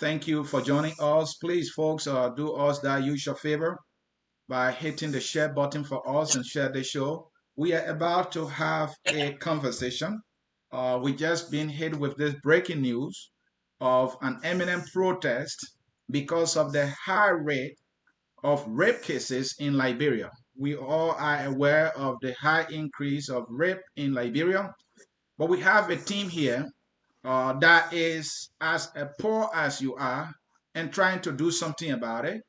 Thank you for joining us. Please, folks, do us that usual favor by hitting the share button for us and share the show. We are about to have a conversation. We just been hit with this breaking news of an imminent protest because of the high rate of rape cases in Liberia. We all are aware of the high increase of rape in Liberia, but we have a team here that is as poor as you are and trying to do something about it.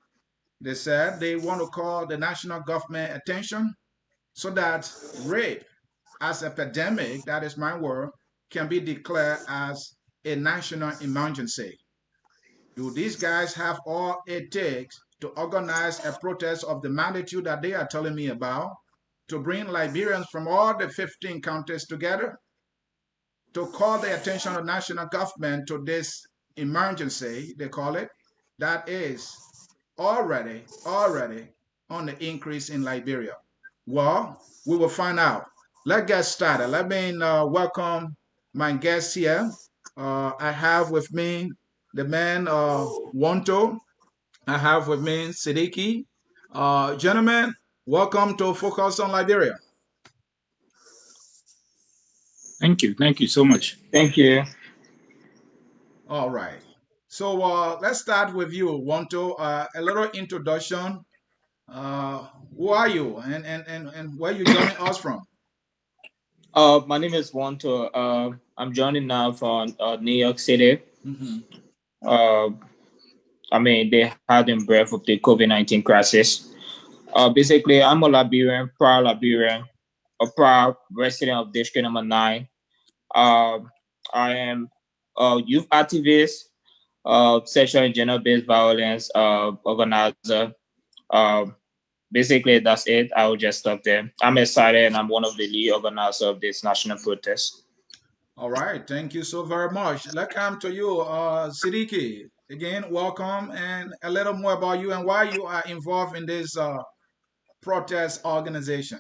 They said they want to call the national government attention so that rape as a pandemic, that is my word, can be declared as a national emergency. Do these guys have all it takes to organize a protest of the magnitude that they are telling me about, to bring Liberians from all the 15 counties together, to call the attention of the national government to this emergency, they call it, that is already on the increase in Liberia? Well, we will find out. Let's get started. Let me welcome my guests here. I have with me the man Wantoe. I have with me Sidiki. Gentlemen, welcome to Focus on Liberia. Thank you. Thank you so much. Thank you. All right. So let's start with you, Wantoe. A little introduction. Who are you and where you joining us from? My name is Wantoe. I'm joining now from New York City. Mhm. Uh, they had in breath of the COVID-19 crisis. Basically, I'm a Liberian, proud Liberian, a proud resident of District Number 9. Uh, I am a youth activist, sexual and gender-based violence organizer. Uh, Basically, that's it. I will just stop there. I'm excited, and I'm one of the lead organizers of this national protest. All right, thank you so very much. Let's come to you, Sidiki. Again, welcome and a little more about you and why you are involved in this protest organization.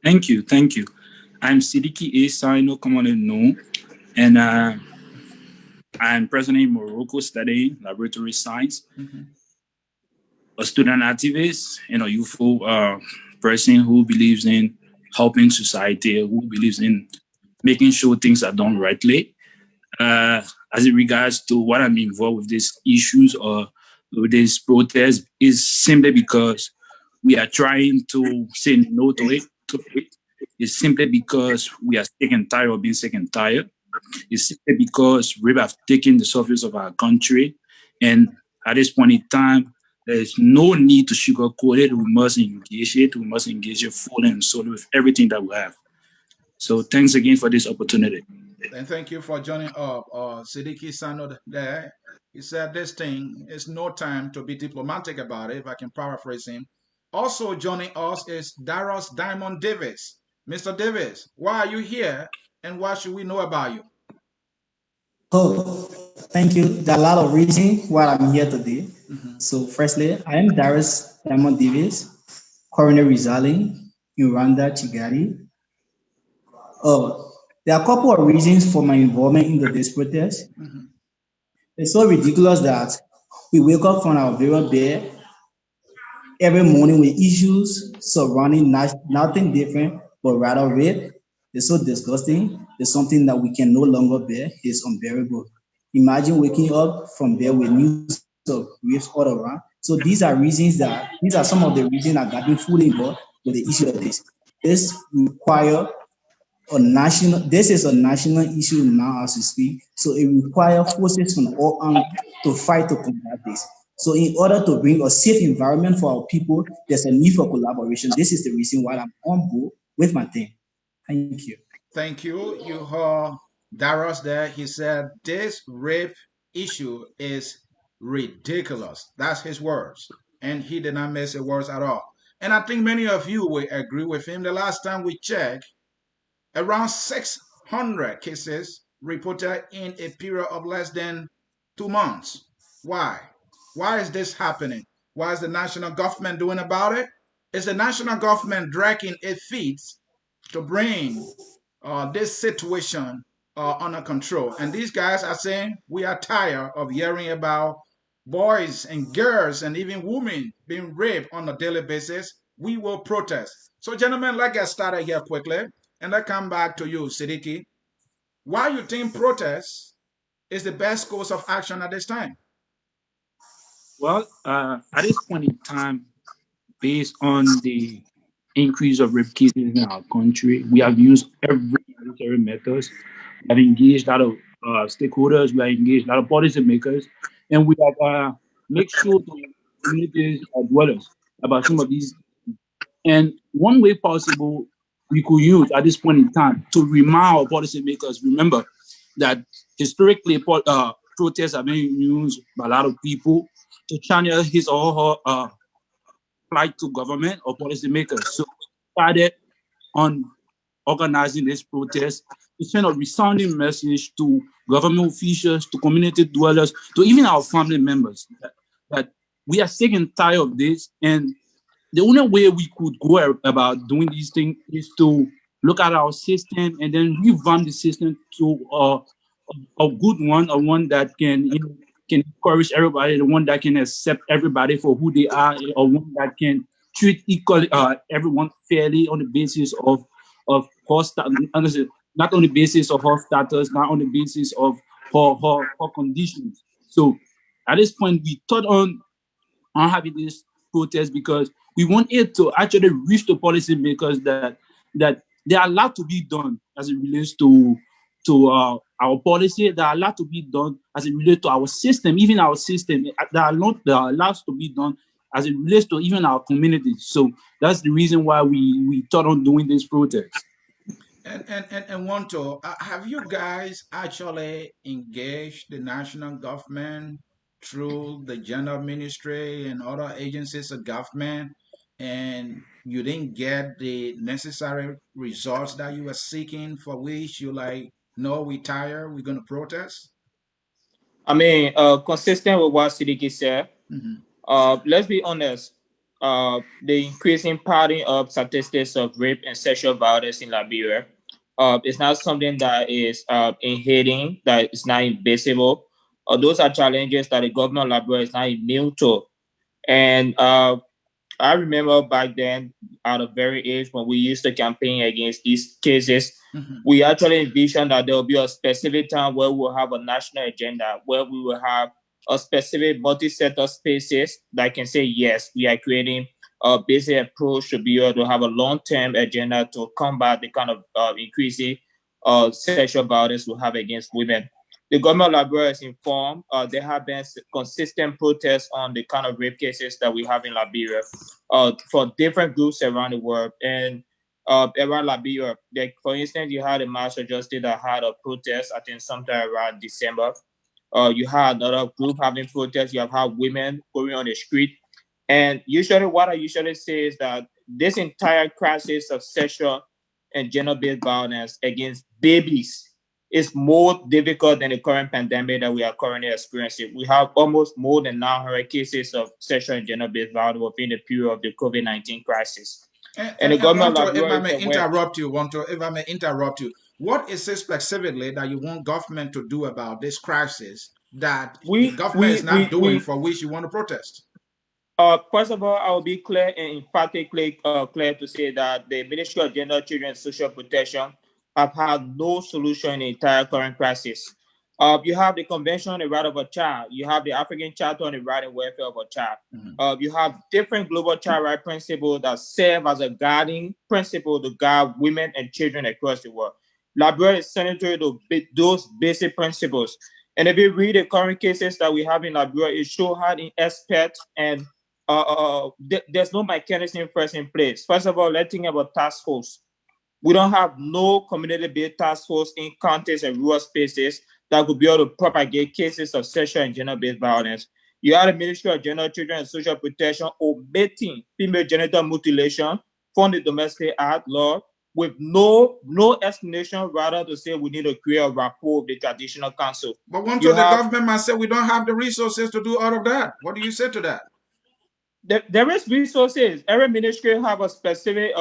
Thank you. Thank you. I'm Sidiki A. Sanoe, commonly known, and I'm presently in Morocco studying laboratory science, Mhm. a student activist, and a youthful person who believes in helping society, who believes in making sure things are done rightly. Uh, as it regards to what I'm involved with these issues or with this protest is simply because we are trying to say no to it. It's simply because we are sick and tired of being sick and tired. It's simply because rape have taken the surface of our country. And at this point in time, there's no need to sugarcoat it. We must engage it. We must engage it full and soul with everything that we have. So thanks again for this opportunity. And thank you for joining up, Sidiki Sano there. He said this thing is no time to be diplomatic about it, if I can paraphrase him. Also joining us is Darius Diamond Davies. Mr. Davies, why are you here and what should we know about you? Oh, thank you. There are a lot of reasons why I'm here today. Mhm. So, firstly, I am Darius Diamond Davis, currently residing in Rwanda, Kigali. Uh, there are a couple of reasons for my involvement in this protest. Mhm. It's so ridiculous that we wake up from our very bed every morning with issues surrounding nothing different but rather rape. It's so disgusting. It's something that we can no longer bear. It's unbearable. Imagine waking up from bed with news of rapes all around. So these are some of the reasons that got me fully involved with the issue of this. This require this is a national issue now as we speak. So it requires forces from all angles to fight to combat this. So in order to bring a safe environment for our people, there's a need for collaboration. This is the reason why I'm on board with my team. Thank you. Thank you. You heard Darius there. He said this rape issue is ridiculous. That's his words. And he did not miss his words at all. And I think many of you will agree with him. The last time we checked, around 600 cases reported in a period of less than 2 months. Why? Why is this happening? What is the national government doing about it? Is the national government dragging its feet to bring this situation under control. And these guys are saying we are tired of hearing about boys and girls and even women being raped on a daily basis. We will protest. So, gentlemen, let's get started here quickly. And let's come back to you, Sidiki. Why you think protest is the best course of action at this time? Well, at this point in time, based on the increase of rape cases in our country, we have used every necessary methods. We have engaged a lot of stakeholders, we have engaged a lot of policymakers, and we have made sure to communities dwellers about some of these. And one way possible we could use at this point in time to remind our policymakers, remember that historically protests have been used by a lot of people to channel his or her plight to government or policymakers. So started on organizing this protest to send a resounding message to government officials, to community dwellers, to even our family members that we are sick and tired of this. And the only way we could go about doing these things is to look at our system and then revamp the system to a good one, a one that can encourage everybody, the one that can accept everybody for who they are, or one that can treat equally everyone fairly on the basis of not on the basis of her status, not on the basis of her conditions. So at this point, we thought on having this protest because we want it to actually reach the policymakers that there are a lot to be done as it relates to our policy. There are a lot to be done as it relates to our system, even our system. There are lots to be done as it relates to even our communities. So that's the reason why we thought on doing this protest. And Wantoe, have you guys actually engaged the national government through the gender ministry and other agencies of government, and you didn't get the necessary results that you were seeking, for which you like, no, we tired, we're gonna protest? I mean, consistent with what Sidiki said, Mhm. let's be honest. The increasing pattern of statistics of rape and sexual violence in Liberia is not something that is inheriting, that is not invisible. Those are challenges that the government of Liberia is not immune to. And I remember back then, at a very age when we used to campaign against these cases, we actually envisioned that there will be a specific time where we'll have a national agenda, where we will have a specific multi-sector spaces that can say, yes, we are creating a basic approach to be able to have a long-term agenda to combat the kind of increasing sexual violence we have against women. The government of Liberia is informed. There have been consistent protests on the kind of rape cases that we have in Liberia for different groups around the world. And around Liberia, like, for instance, you had a march of justice that had a protest, I think sometime around December. You had another group having protests. You have had women going on the street. And usually, what I usually say is that this entire crisis of sexual and gender-based violence against babies is more difficult than the current pandemic that we are currently experiencing. We have almost more than 900 cases of sexual and gender-based violence within the period of the COVID-19 crisis. And the And government of Wantoe, if I Liberia is may aware. interrupt you, Wantoe, if I may interrupt you, what is it specifically that you want government to do about this crisis that the We government is we not we doing, we for which you want to protest? First of all, I will be clear and emphatically clear to say that the Ministry of Gender, Children, and Social Protection have had no solution in the entire current crisis. You have the Convention on the Right of a Child. You have the African Charter on the Right and Welfare of a Child. You have different global child rights principles that serve as a guiding principle to guide women and children across the world. Liberia is central to those basic principles. And if you read the current cases that we have in Liberia, it shows how the experts and there's no mechanism first in place. First of all, let's think about task force. We don't have no community-based task force in counties and rural spaces that could be able to propagate cases of sexual and gender-based violence. You have the Ministry of Gender, Children, and Social Protection omitting female genital mutilation from the Domestic Act law with no explanation, rather to say we need to create a rapport with the traditional council. But one You to the have government might say we don't have the resources to do all of that. What do you say to that? there is resources. Every ministry have a specific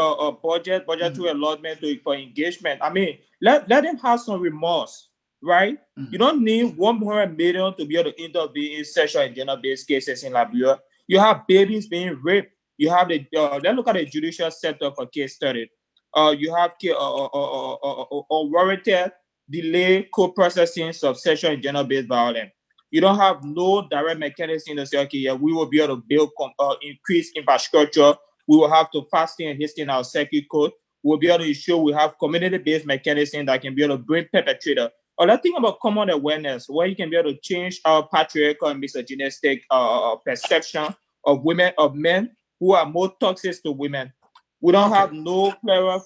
budget to allotment for engagement. I mean, let them have some remorse, right? You don't need 100 million to be able to intervene in sexual and gender-based cases in Liberia. You have babies being raped. You have the let's look at the judicial setup for case study. You have unwarranted delay co-processing of sexual and gender-based violence. You don't have no direct mechanism to say, okay, yeah, we will be able to build increase infrastructure. We will have to fasting and hasten our circuit code. We'll be able to ensure we have community-based mechanism that can be able to bring perpetrator. Or let's think about common awareness, where you can be able to change our patriarchal and misogynistic perception of women, of men who are more toxic to women. We don't have no clear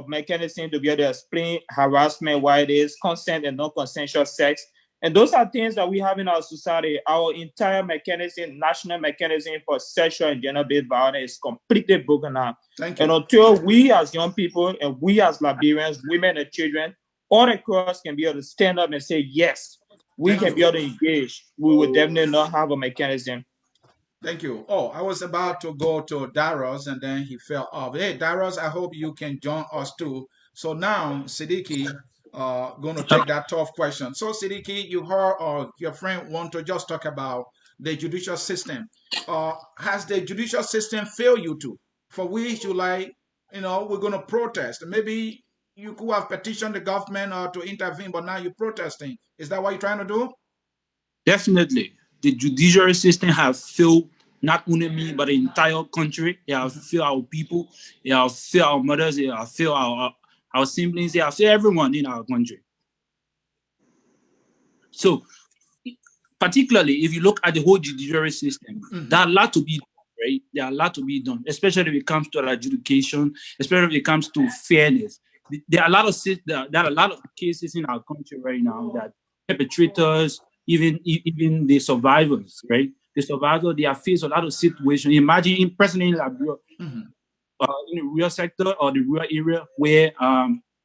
mechanism to be able to explain harassment, why it is, consent and non-consensual sex. And those are things that we have in our society. Our entire mechanism, national mechanism for sexual and gender-based violence is completely broken down. And until we as young people and we as Liberians, women and children, all across can be able to stand up and say, yes, we can be able to engage, we will definitely not have a mechanism. Thank you. Oh, I was about to go to Darius and then he fell off. Hey, Darius, I hope you can join us too. So now, Sidiki, going to take that tough question. So, Sidiki, you heard your friend want to just talk about the judicial system. Has the judicial system failed you too? For which you like, we're going to protest. Maybe you could have petitioned the government to intervene, but now you're protesting. Is that what you're trying to do? Definitely. The judiciary system have failed not only me, but the entire country. They have failed our people. They have failed our mothers. They have failed our siblings. They have failed everyone in our country. So, particularly if you look at the whole judiciary system, there are a lot to be done, right? There are a lot to be done, especially when it comes to adjudication, especially when it comes to fairness. There are a lot of cases in our country right now that perpetrators, even the survivors, right? The survivors, they are faced a lot of situations. Imagine personally in Liberia, in the rural sector or the rural area where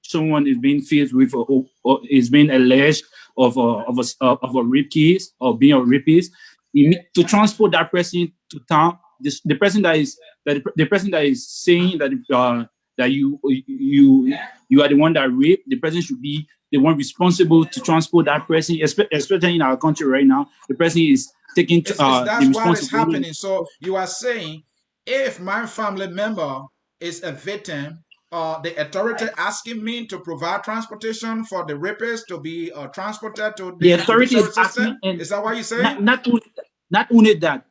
someone is being faced with or is being alleged of a rape case or being a rapist. To transport that person to town, the person that is saying that you are the one that raped, the person should be the one responsible to transport that person, especially in our country right now. The person is taking that's the what is responsibility. happening. So you are saying, if my family member is a victim, the authority asking me to provide transportation for the rapist to be transported to The the authority judicial is system. asking, and Is that what you're saying? not only that,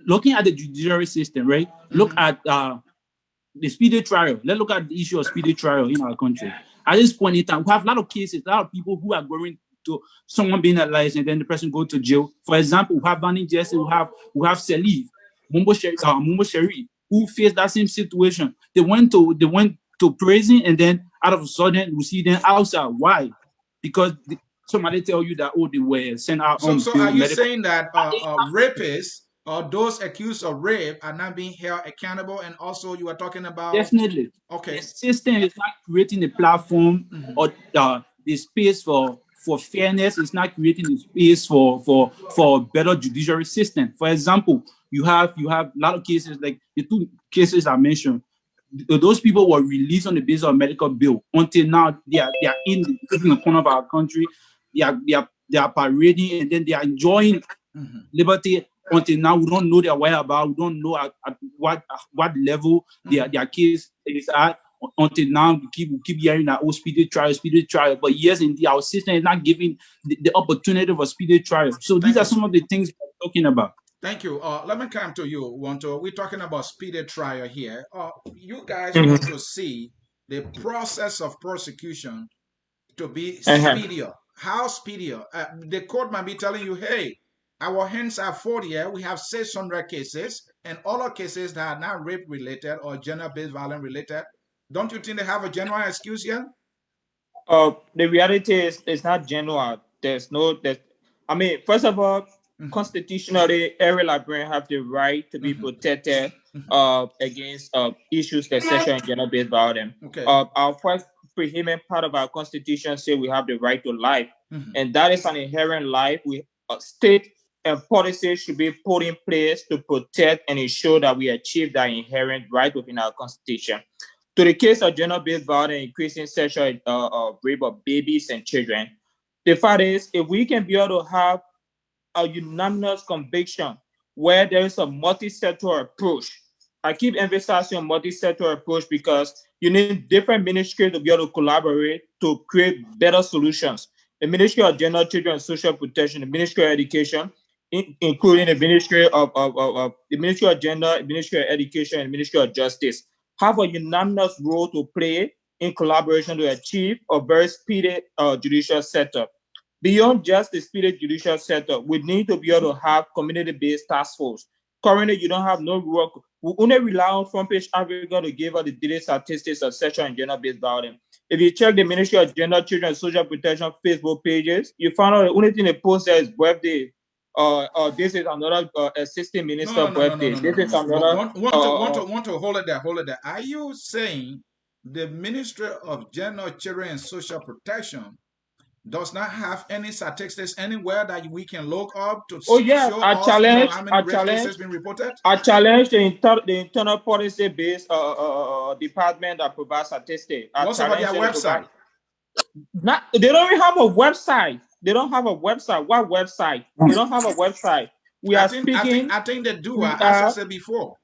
looking at the judiciary system, right? Look at the speedy trial. Let's look at the issue of speedy trial in our country. At this point in time, we have a lot of cases, a lot of people who are going to someone being alleged and then the person go to jail. For example, we have Vanny Jesse, we have Salif, Mumbo Sherry, who faced that same situation. They went to prison and then out of a sudden we see them outside. Why? Because somebody tell you that they were sent out on So bail. are you saying that rapists or those accused of rape are not being held accountable? And also, you are talking about Definitely. okay, The system is not creating a platform or the space for fairness. It's not creating the space for better judiciary system. For example, you have a lot of cases like the two cases I mentioned. Those people were released on the basis of medical bill. Until now, they are in the corner of our country. They are parading and then they are enjoying liberty. Until now, we don't know their whereabouts. We don't know at what level their case is at. Until now, we keep hearing that speedy trial. But yes, indeed, our system is not giving the opportunity for speedy trial. So these are some of the things we're talking about. Thank you. Let me come to you, Wantoe. We're talking about speedy trial here. You guys want to see the process of prosecution to be speedier. How speedier? The court might be telling you, hey, our hands are full here. We have 600 cases, and all our cases that are not rape related or gender-based violence related. Don't you think they have a general excuse here? The reality is it's not general. I mean, first of all, constitutionally, every Liberian have the right to be protected against issues like sexual and gender-based violence. Okay. Our first preeminent part of our constitution say we have the right to life, and that is an inherent life. We state and policies should be put in place to protect and ensure that we achieve that inherent right within our Constitution. To the case of gender-based violence, increasing sexual rape of babies and children, the fact is, if we can be able to have a unanimous conviction where there is a multi-sectoral approach. I keep emphasizing on multi-sectoral approach because you need different ministries to be able to collaborate to create better solutions. The Ministry of Gender, Children, and Social Protection, the Ministry of Education, including the Ministry of the Ministry of Gender, the Ministry of Education, and the Ministry of Justice, have a unanimous role to play in collaboration to achieve a very speedy judicial setup. Beyond just the speedy judicial setup, we need to be able to have community-based task force. Currently, you don't have no work. We only rely on Front Page Africa to give us the daily statistics of sexual and gender-based violence. If you check the Ministry of Gender, Children, and Social Protection Facebook pages, you find out the only thing they post there is birthday. This is another assistant minister birthday. This is another. Want to hold it there. Hold it there. Are you saying the Ministry of Gender, Children, and Social Protection does not have any statistics anywhere that we can look up to Oh yeah, show I us, challenge. how many rape cases been reported? I challenge the internal policy-based department that provides statistics. What's about their website? They don't even have a website. They don't have a website. What website? They don't have a website. I think they do. I accessed it before.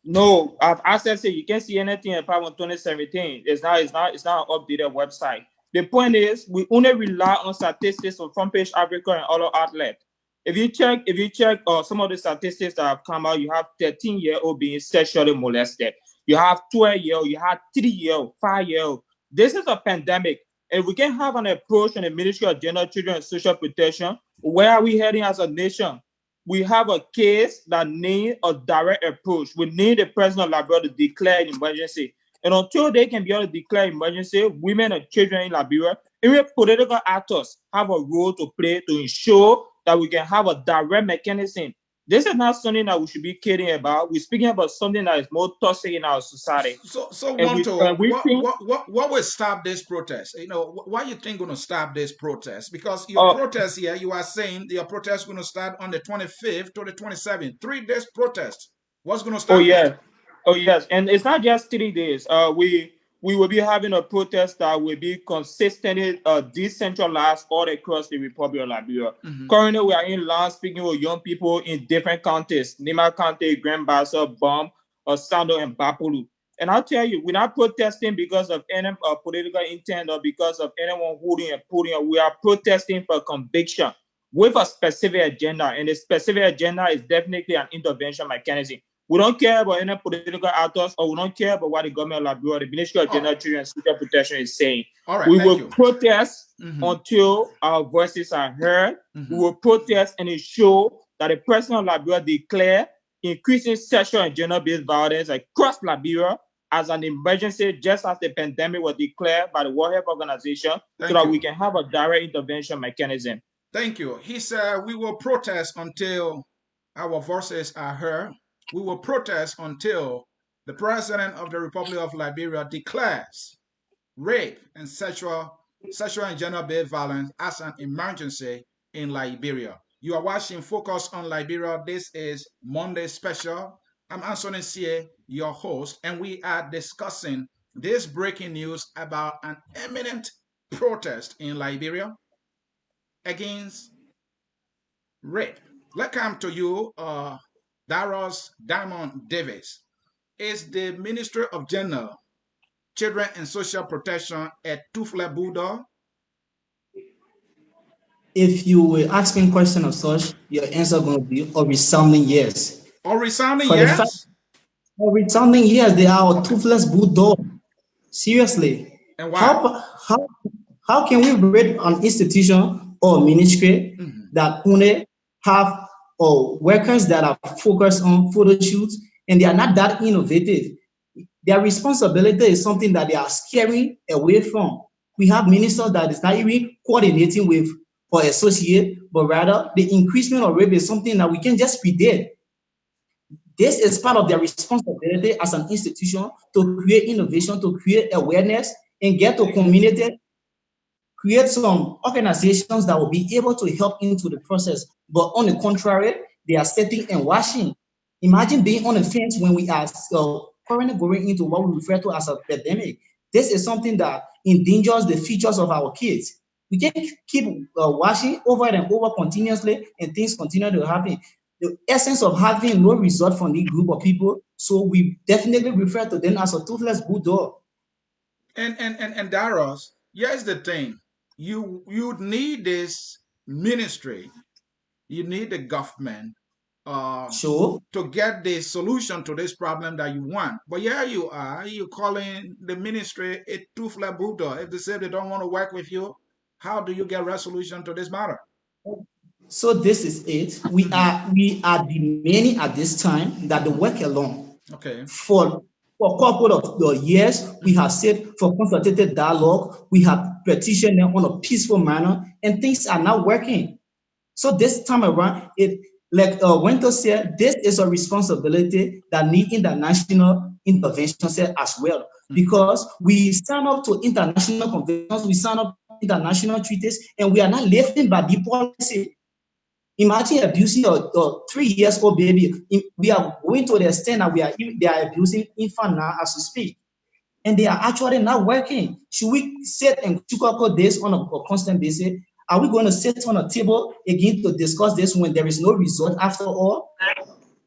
No, I've accessed it. You can't see anything about 2017. It's not an updated website. The point is, we only rely on statistics from Front Page Africa and other outlets. If you check some of the statistics that have come out, you have 13-year-old being sexually molested. You have 12-year-old, you have 3-year-old, 5-year-old. This is a pandemic. And we can have an approach in the Ministry of Gender, Children, and Social Protection. Where are we heading as a nation? We have a case that needs a direct approach. We need the president of Liberia to declare an emergency. And until they can be able to declare emergency, women and children in Liberia, even political actors have a role to play to ensure that we can have a direct mechanism. This is not something that we should be kidding about. We're speaking about something that is more toxic in our society. So Wantoe, what will stop this protest? What you think going to stop this protest? Because your protest here, you are saying your protest going to start on the 25th to the 27th, 3 days protest. What's going to stop it? Oh yes, and it's not just 3 days. We will be having a protest that will be consistently decentralized all across the Republic of Liberia. Currently, we are in line speaking with young people in different counties: Nima County, Grand Bassa, Bam, Sanoe, and Bapulu. And I'll tell you, we're not protesting because of any political intent or because of anyone holding and pulling. We are protesting for conviction with a specific agenda, and the specific agenda is definitely an intervention mechanism. We don't care about any political actors, or we don't care about what the government of Liberia, the Ministry of Gender, Children, and Social Protection is saying. We will protest until our voices are heard. We will protest and ensure that the president of Liberia declare increasing sexual and gender-based violence across Liberia as an emergency, just as the pandemic was declared by the World Health Organization, so that we can have a direct intervention mechanism. Thank you. He said we will protest until our voices are heard. We will protest until the President of the Republic of Liberia declares rape and sexual and gender-based violence as an emergency in Liberia. You are watching Focus on Liberia. This is Monday Special. I'm Anthony Sie, your host, and we are discussing this breaking news about an imminent protest in Liberia against rape. Let's come to you, Darius Davies. Is the Ministry of Gender, Children and Social Protection a two-flat bulldog? If you were asking a question of such, your answer going to be a resounding yes. A resounding yes? A resounding yes, they are a toothless bulldog. Seriously. And why? How can we rate an institution or ministry that only have workers that are focused on photo shoots and they are not that innovative? Their responsibility is something that they are scaring away from. We have ministers that is not even coordinating with or associate, but rather the increasement of rape is something that we can just predict. This is part of their responsibility as an institution to create innovation, to create awareness, and get to communicate create some organizations that will be able to help into the process. But on the contrary, they are sitting and watching. Imagine being on the fence when we are currently going into what we refer to as a pandemic. This is something that endangers the futures of our kids. We can't keep watching over and over continuously and things continue to happen. The essence of having no result from the group of people, so we definitely refer to them as a toothless bulldog. And Darius, here's the thing. You need this ministry. You need the government So to get the solution to this problem that you want. But here you are, you calling the ministry a toothless bulldog. If they say they don't want to work with you, how do you get resolution to this matter? So this is it. We are demanding at this time that the work alone. Okay. For a couple of years, we have said for consultative dialogue, we have petitioned them on a peaceful manner, and things are not working. So this time around, it like Wantoe said, this is a responsibility that need international intervention as well, because we sign up to international conventions, we sign up to international treaties, and we are not living by the policy. Imagine abusing a 3 years old baby. We are going to the extent that they are abusing infant now as we speak, and they are actually not working. Should we sit and sugarcoat this on a constant basis? Are we going to sit on a table again to discuss this when there is no result after all?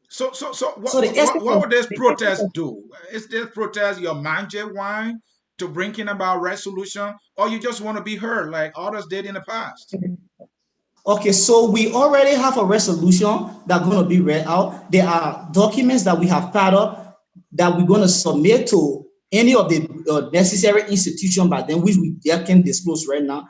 So what would this protest do? Is this protest your manje wine to bringing about resolution, or you just want to be heard like others did in the past? Okay, so we already have a resolution that's going to be read out. There are documents that we have tied up that we're going to submit to any of the necessary institution by then, which we can disclose right now.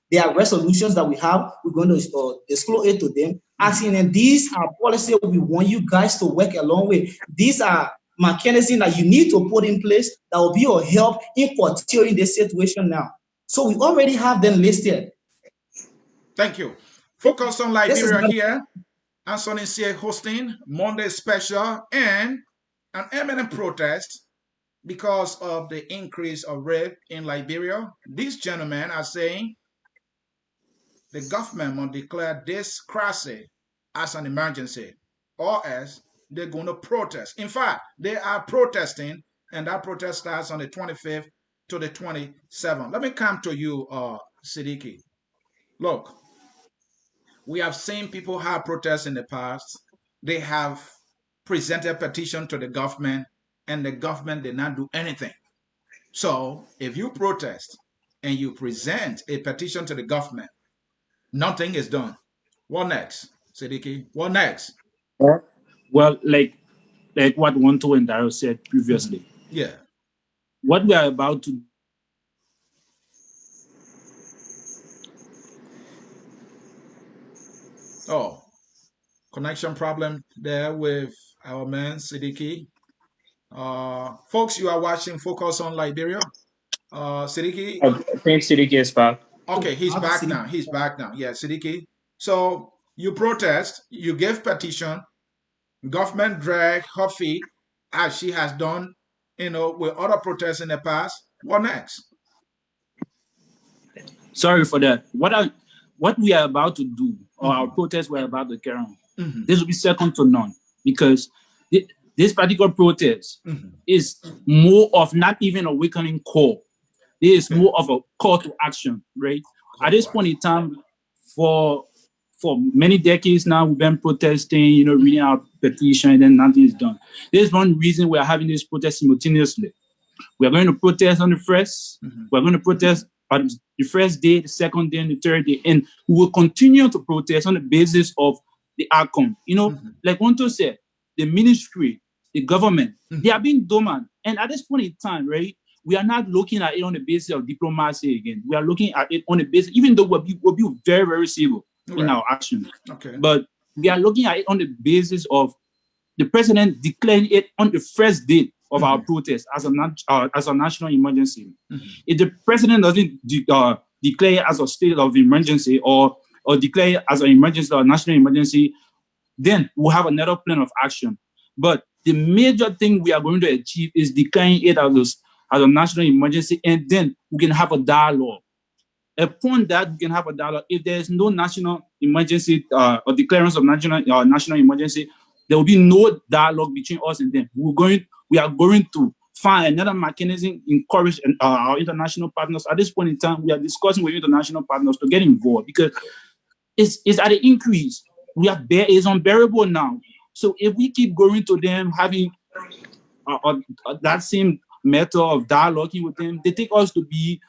There are resolutions that we have. We're going to disclose it to them, asking them, these are policies we want you guys to work along with. These are mechanisms that you need to put in place that will be your help in curtailing this situation now. So we already have them listed. Thank you. Focus on Liberia here. Anthony C. hosting Monday special and an imminent protest because of the increase of rape in Liberia. These gentlemen are saying the government must declare this crisis as an emergency, or else they're going to protest. In fact, they are protesting, and that protest starts on the 25th to the 27th. Let me come to you, Sidiki. Look, we have seen people have protests in the past. They have presented petition to the government, and the government did not do anything. So if you protest and you present a petition to the government, nothing is done. What next, Sidiki? What next? Well, like what Wantoe and Darius said previously. Yeah. What we are about to Oh, connection problem there with our man Sidiki. Folks, you are watching Focus on Liberia. Sidiki. I think Sidiki is back. Okay, he's back now. He's back now. Yeah, Sidiki. So you protest, you give petition, government drag her feet as she has done, with other protests in the past. What next? sorry for that. What we are about to do, or our protest we're about to carry on, this will be second to none, because this particular protest is more of not even a weakening call. It is more of a call to action, right? At this point in time, for many decades now, we've been protesting, reading our petition, and then nothing is done. There's one reason we're having this protest simultaneously. We're going to protest on the first, we're going to protest on the first day, the second day, and the third day, and we will continue to protest on the basis of the outcome. Like Wantoe said, the ministry, the government, they are being dormant. And at this point in time, right, we are not looking at it on the basis of diplomacy again. We are looking at it on the basis, even though we'll be very, very civil in our actions. Okay. But we are looking at it on the basis of the president declaring it on the first day of our protest as a national emergency. If the president doesn't declare it as a state of emergency or declare it as an emergency or a national emergency, then we'll have another plan of action. But the major thing we are going to achieve is declaring it as a national emergency, and then we can have a dialogue. upon that, we can have a dialogue. If there is no national emergency or declarance of national emergency, there will be no dialogue between us and them. We are going to find another mechanism, encourage our international partners. At this point in time, we are discussing with international partners to get involved because it's at an increase. It's unbearable now. So if we keep going to them, having that same method of dialoguing with them, they take us to be,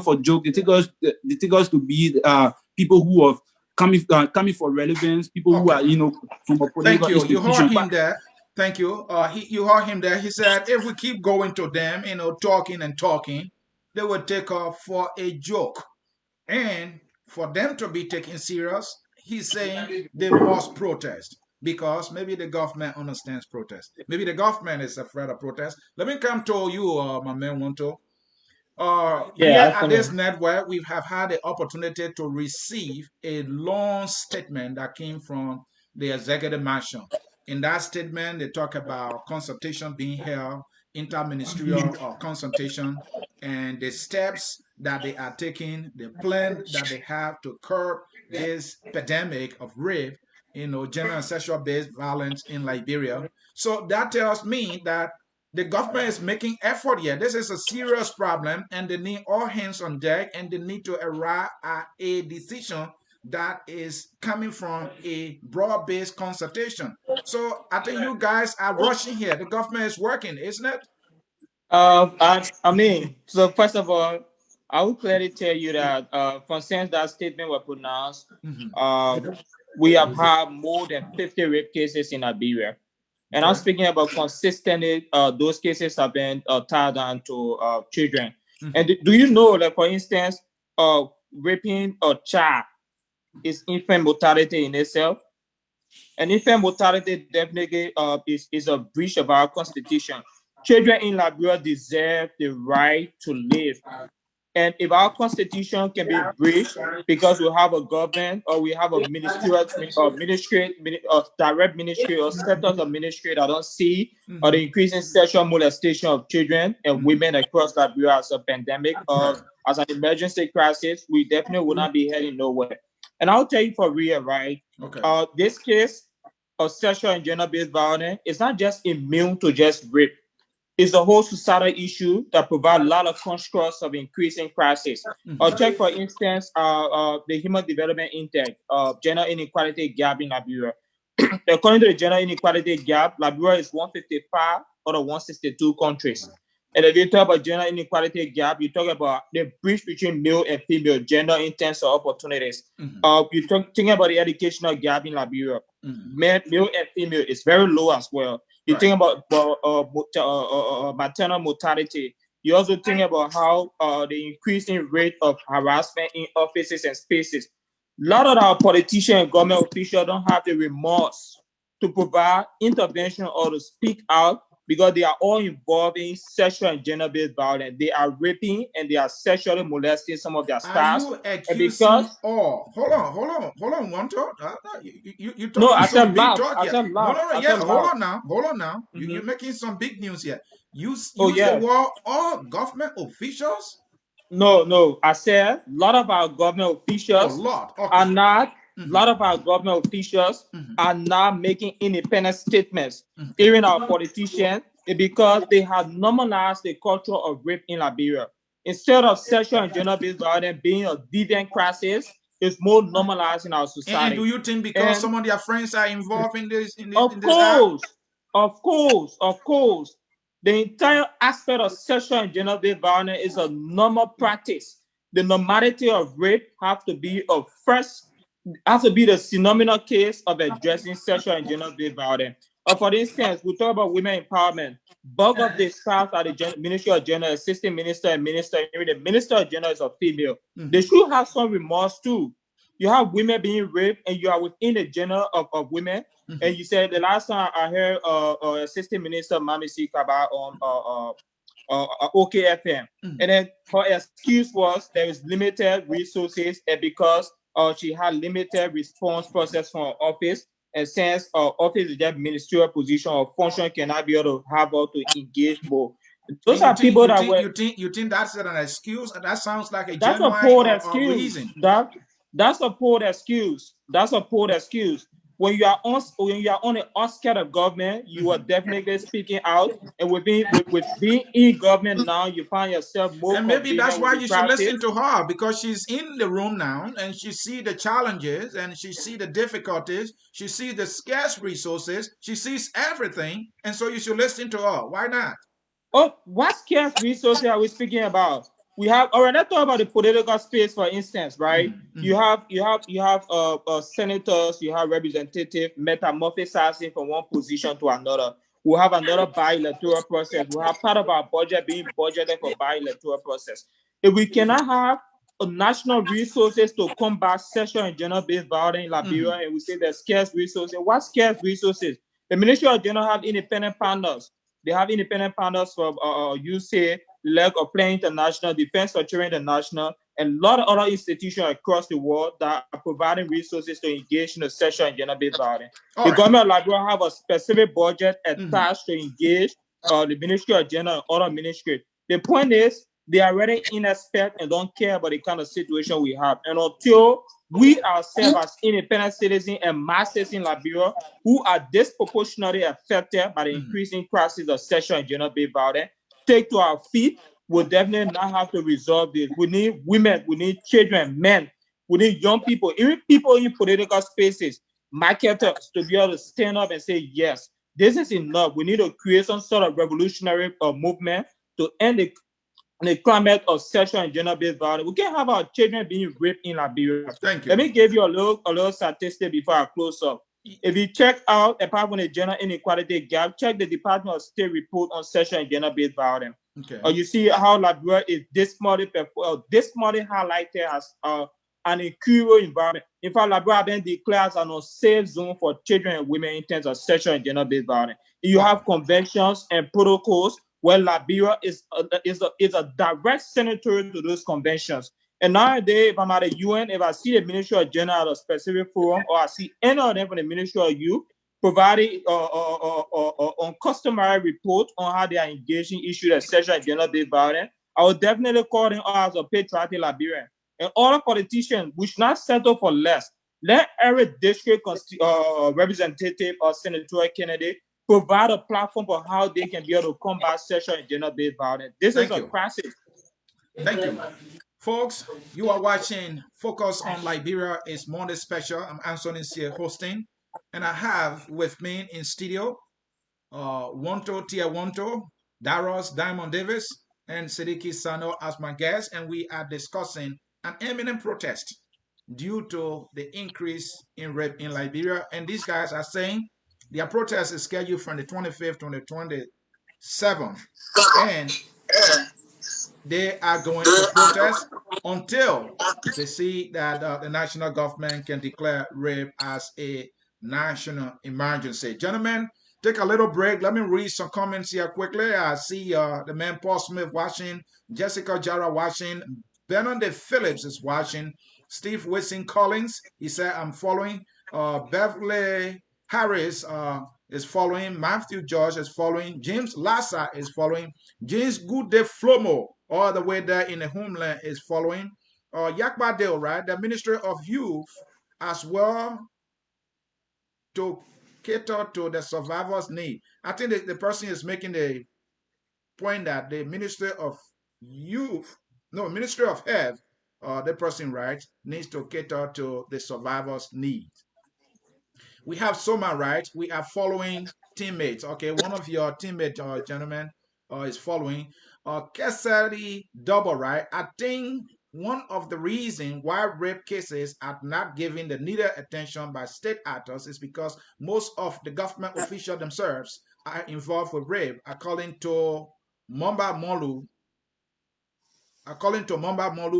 for joke. They take us to be people who are coming for relevance. People who are from a Thank political you. You heard institution. him there. Thank you. You heard him there. He said if we keep going to them, talking and talking, they will take off for a joke. And for them to be taken serious, he's saying they must protest because maybe the government understands protest. Maybe the government is afraid of protest. Let me come to you, my man Wantoe. Here Yeah, at this network, we have had the opportunity to receive a long statement that came from the executive mansion. In that statement, they talk about consultation being held, interministerial consultation, and the steps that they are taking, the plan that they have to curb this pandemic of rape, gender and sexual based violence in Liberia. So that tells me that the government is making effort here. This is a serious problem, and they need all hands on deck, and they need to arrive at a decision that is coming from a broad-based consultation. So I think you guys are rushing here. The government is working, isn't it? I mean, so first of all, I will clearly tell you that from since that statement was pronounced, Mhm. we have had more than 50 rape cases in Liberia. And I'm Okay. speaking about consistently, those cases have been tied down to children. Mhm. And do you know that, for instance, raping a child is infant mortality in itself? And infant mortality definitely is a breach of our constitution. Children in Liberia deserve the right to live. And if our constitution can be breached because we have a government or we have a ministerial or ministry or direct ministry or sectors of ministry that don't see or the increasing sexual molestation of children and women across Liberia as a pandemic or Right. as an emergency crisis, we definitely will not be heading nowhere. And I'll tell you for real, right? Okay. This case of sexual and gender-based violence is not just immune to just rape. It's a whole societal issue that provides a lot of constructs of increasing crisis. Check, for instance, the Human Development Index, gender inequality gap in Liberia. According to the gender inequality gap, Liberia is 155 out of 162 countries. And if you talk about gender inequality gap, you talk about the breach between male and female gender in terms of opportunities. You think about the educational gap in Liberia. Male and female is very low as well. You think about maternal mortality. You also think about how the increasing rate of harassment in offices and spaces. A lot of our politicians and government officials don't have the remorse to provide intervention or to speak out because they are all involved in sexual and gender-based violence. They are raping and they are sexually molesting some of their Are staff. you And accusing because all? Hold on, Wantoe. You're no, talking I some said big loud. talk I here. said No, loud. no, no. I Yeah, said loud. hold on now. You're Mm-hmm. making some big news here. You Oh use the yeah. word all government officials. No. I said a lot of our government Oh, officials Lord. Okay. are not. A Mm-hmm. lot of our government officials Mm-hmm. are not making independent statements. Okay. Even our politicians, because they have normalized the culture of rape in Liberia. Instead of sexual and gender-based violence being a deviant crisis, it's more normalized in our And do society. you think because And some of their friends are involved in this in of this act? course, of course, the entire aspect of sexual and gender-based violence is a normal practice. The normality of rape have to be the phenomenal case of addressing sexual and gender-based violence. Or for instance, we talk about women empowerment. Bulk of the staff at the Ministry of Gender, assistant minister and minister, the minister of gender is a female. They should have some remorse too. You have women being raped and you are within the gender of women. And you said the last time I heard Assistant Minister Mami Kaba on OKFM, and then her excuse was there is limited resources, and because she had limited response process from her office, and since office is just ministerial position or function cannot be able to have her to engage more. Those And you are think people you that think were. you think you think that's an excuse? That sounds like a That's a genuine poor reason. excuse. That's a poor excuse. That's a poor excuse. When you are on the outskirts of government, you are Mhm. definitely speaking out. And with being in government now, you find yourself more And maybe that's convenient with why the you should listen practice. to her, because she's in the room now and she see the challenges and she see the difficulties. She sees the scarce resources. She sees everything. And so you should listen to her. Why not? Oh, what scarce resources are we speaking about? We have all right. Let's talk about the political space, for instance, right? Mhm, You mhm. have senators, you have representative metamorphosizing from one position to another. We have another bi-electoral process. We have part of our budget being budgeted for bi-electoral process. If we cannot have a national resources to combat sexual and gender-based violence in Liberia, Mhm. and we say there's scarce resources, what scarce resources? The Ministry of Gender have independent panels. They have independent panels from USAID, leg of Play International, Defense for Children International, and a lot of other institutions across the world that are providing resources to engage in the sexual and gender-based violence. All The right. government of Liberia have a specific budget Mhm. attached to engage the Ministry of Gender and other ministries. The point is, they are already inexpert and don't care about the kind of situation we have. And until we ourselves as independent citizens and masses in Liberia who are disproportionately affected by the Mhm. increasing crisis of sexual and gender-based violence take to our feet, we'll definitely not have to resolve this. We need women, we need children, men, we need young people, even people in political spaces, marketers to be able to stand up and say, yes, this is enough. We need to create some sort of revolutionary movement to end the climate of sexual and gender-based violence. We can't have our children being raped in Liberia. Thank Let you. me give you a little statistic before I close up. If you check out, apart from the gender inequality gap, check the Department of State report on sexual and gender-based violence. Okay. You see how Liberia is dismally highlighted as an incurable environment. In fact, Liberia has been declared as an unsafe zone for children and women in terms of sexual and gender-based violence. You Wow. have conventions and protocols where Liberia is a direct signatory to those conventions. And nowadays, if I'm at the UN, if I see the Ministry of Gender at a specific forum, or I see any of them from the Ministry of Youth providing on customary reports on how they are engaging issues of sexual and gender-based violence, I would definitely call them as a patriotic Liberian. And all the politicians, we should not settle for less. Let every district representative or senatorial candidate provide a platform for how they can be able to combat sexual and gender-based violence. This is Thank a you. crisis. Thank you. Folks, you are watching Focus on Liberia. It's Monday special. I'm Anthony here hosting. And I have with me in studio Wantoe, Teah Wantoe, Darius, Diamond Davis, and Sidiki Sanoe as my guests. And we are discussing an imminent protest due to the increase in rape in Liberia. And these guys are saying their protest is scheduled from the 25th to the 27th. And they are going to protest until they see that the national government can declare rape as a national emergency. Gentlemen, take a little break. Let me read some comments here quickly. I see the man Paul Smith watching, Jessica Jara watching, Bernard Phillips is watching, Steve Wilson Collins, he said, I'm following. Beverly Harris is following. Matthew George is following. James Lassa is following. James Goode Flomo, all the way there in the homeland, is following. Yakbadil, right? The Ministry of Youth, as well, to cater to the survivors' need. I think the person is making the point that the Ministry of Youth, no, Ministry of Health, the person, right, needs to cater to the survivors' needs. We have Soma, right? We are following teammates. Okay, one of your teammates, gentlemen, is following. Kesari double, right? I think one of the reasons why rape cases are not given the needed attention by state actors is because most of the government officials themselves are involved with rape, according to Mamba Molu,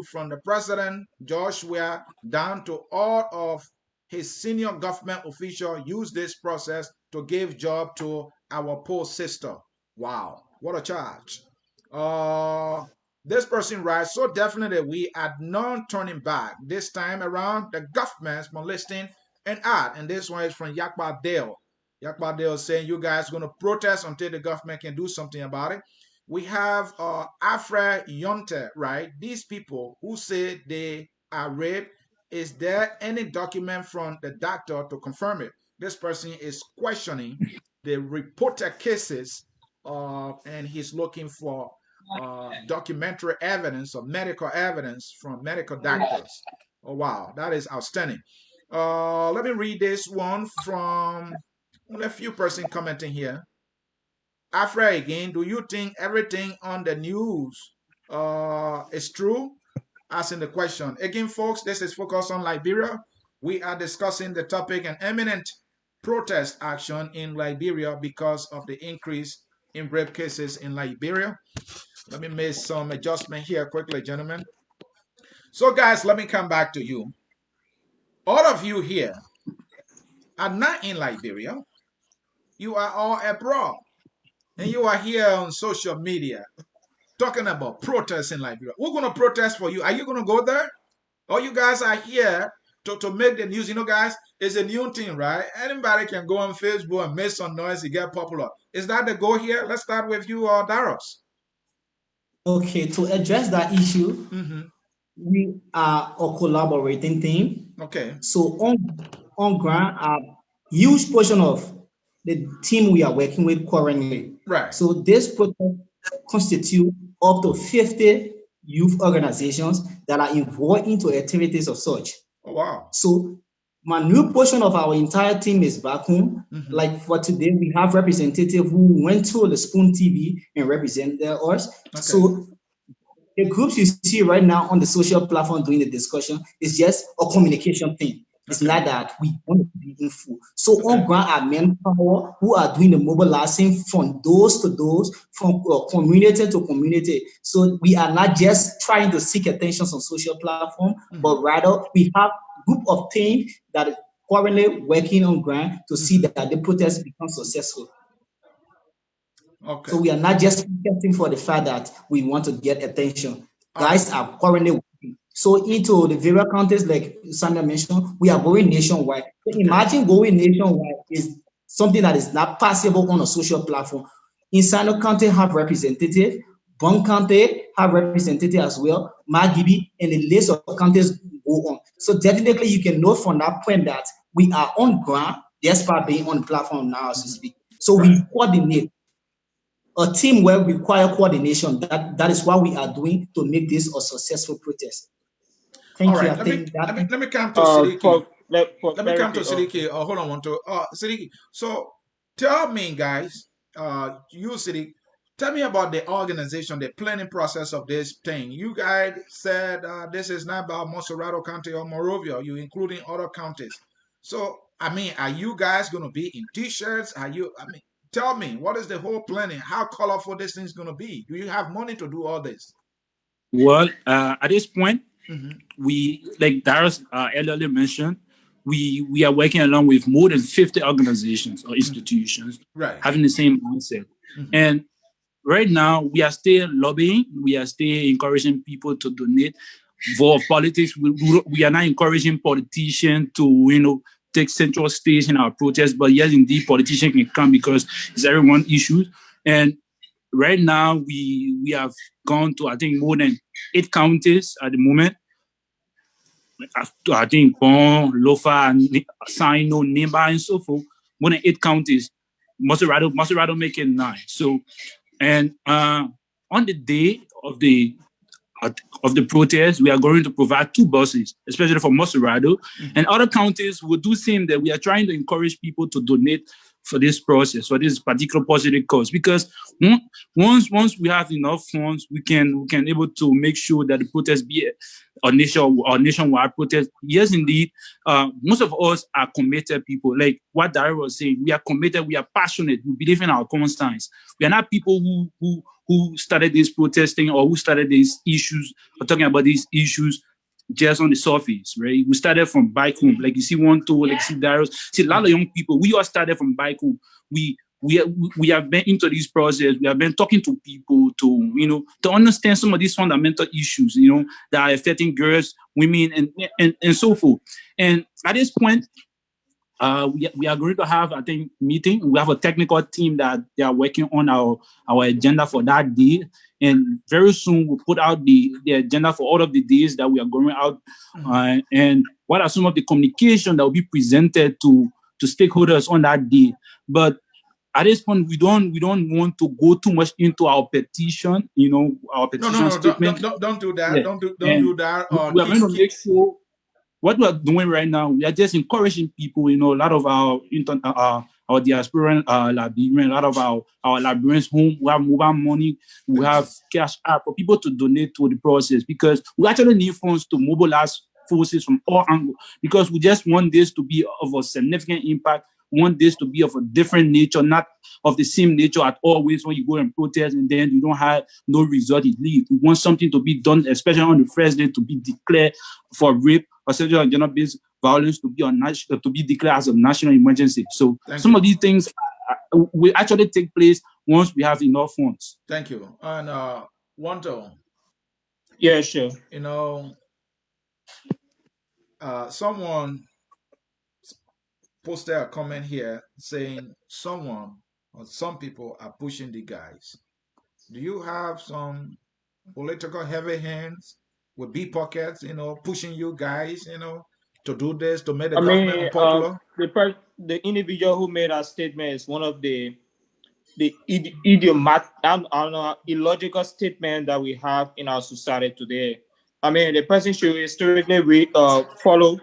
from the president, Joshua, down to all of his senior government officials, use this process to give job to our poor sister. Wow, what a charge. Uh, this person writes, so definitely we are not turning back. This time around, the government's molesting and art. And this one is from Yakba Dale. Yakba Dale saying you guys are going to protest until the government can do something about it. we have Afra Yonte, right? These people who say they are raped, is there any document from the doctor to confirm it? This person is questioning the reported cases, and he's looking for documentary evidence or medical evidence from medical doctors. Oh, wow, that is outstanding. Let me read this one from a few person commenting here. Afra again, do you think everything on the news is true? Asking the question. Again, folks, this is Focus on Liberia. We are discussing the topic an imminent protest action in Liberia because of the increase in rape cases in Liberia. Let me make some adjustment here quickly, gentlemen. So, guys, let me come back to you. All of you here are not in Liberia. You are all abroad. And you are here on social media talking about protests in Liberia. We're going to protest for you. Are you going to go there? Or you guys are here to make the news? You know, guys, it's a new thing, right? Anybody can go on Facebook and make some noise to get popular. Is that the goal here? Let's start with you, Darius. Okay, to address that issue, we are a collaborating team. Okay. So on ground, a huge portion of the team we are working with currently. Right. So this protest constitute up to 50 youth organizations that are involved into activities of such. Oh, wow. So my new portion of our entire team is back home. Like for today, we have representative who went to the Spoon TV and represented us. Okay. So the groups you see right now on the social platform doing the discussion is just a communication thing. It's not that we want to be info. So on ground are manpower who are doing the mobilizing from those to those, from community to community. So we are not just trying to seek attention on social platform, but rather we have a group of teams that are currently working on ground to see that the protest becomes successful. Okay. So we are not just protesting for the fact that we want to get attention. Guys are currently working. So into the various counties, like Sandra mentioned, we are going nationwide. So imagine going nationwide is something that is not possible on a social platform. In Sanoe County have representative, Bon County have representative as well, Magibi, and the list of counties go on. So definitely you can know from that point that we are on ground, despite being on the platform now as we speak. So we coordinate. A team will require coordination. That is what we are doing to make this a successful protest. Thank you. Let me come to Sidiki. Let me come to Sidiki. Hold on, Wantoe. Sidiki. So tell me, guys, you Sidiki, tell me about the organization, the planning process of this thing. You guys said this is not about Monserrate County or Monrovia. You including other counties. So I mean, are you guys going to be in T-shirts? Tell me, what is the whole planning? How colorful this thing is going to be? Do you have money to do all this? Well, at this point, we, like Darius earlier mentioned, we are working along with more than 50 organizations or institutions having the same mindset. And right now, we are still lobbying. We are still encouraging people to donate. For politics, we are not encouraging politicians to, take central stage in our protest. But yes, indeed, politicians can come because it's everyone's issue. And right now, we have gone to, I think, more than 8 counties at the moment. I think Bon, Lofa, Sanoe, Nimba, and so forth. More than 8 counties. Monserrate making 9. So, and on the day of the protest, we are going to provide 2 buses, especially for Monserrate. And other counties will do same, that we are trying to encourage people to donate for this process, for this particular positive cause. Because once we have enough funds, we can able to make sure that the protest be a nationwide protest. Yes, indeed. Most of us are committed people. Like what Darius was saying, we are committed, we are passionate, we believe in our conscience. We are not people who started this protesting or who started these issues or talking about these issues just on the surface, right? We started from bike home. Like you see Wantoe, like you see Darius. See a lot of young people, we all started from bike home. We have been into this process. We have been talking to people to understand some of these fundamental issues, that are affecting girls, women, and so forth. And at this point, we are going to have, I think, meeting. We have a technical team that they are working on our agenda for that day. And very soon we'll put out the agenda for all of the days that we are going out. And what are some of the communication that will be presented to stakeholders on that day. But at this point, we don't want to go too much into our petition, our petition statement. Don't do that. Yeah. Don't And do that. we are going to make sure what we are doing right now, we are just encouraging people, a lot of our diaspora Liberians, a lot of our Liberians whom we have mobile money, we have cash app for people to donate to the process, because we actually need funds to mobilize forces from all angles, because we just want this to be of a significant impact. We want this to be of a different nature, not of the same nature at always when you go and protest and then you don't have no result, it leaves. We want something to be done, especially on the first day, to be declared for rape or sexual and gender-based violence to be declared as a national emergency. So some of these things will actually take place once we have enough funds. Thank you. And Wantoe. Yeah, sure. Someone posted a comment here saying someone or some people are pushing the guys. Do you have some political heavy hands with deep pockets, pushing you guys, to do this, to make the government unpopular? The individual who made that statement is one of the idiomatic, I don't know, illogical statement that we have in our society today. The person should historically follow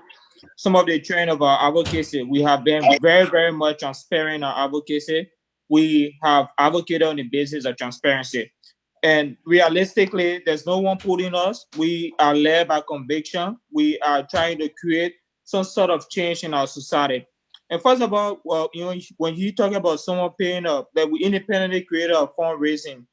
some of the trend of our advocacy. We have been very, very much transparent in our advocacy. We have advocated on the basis of transparency. And realistically, there's no one pulling us. We are led by conviction. We are trying to create some sort of change in our society. And first of all, when you talk about someone paying up, that we independently created a fundraising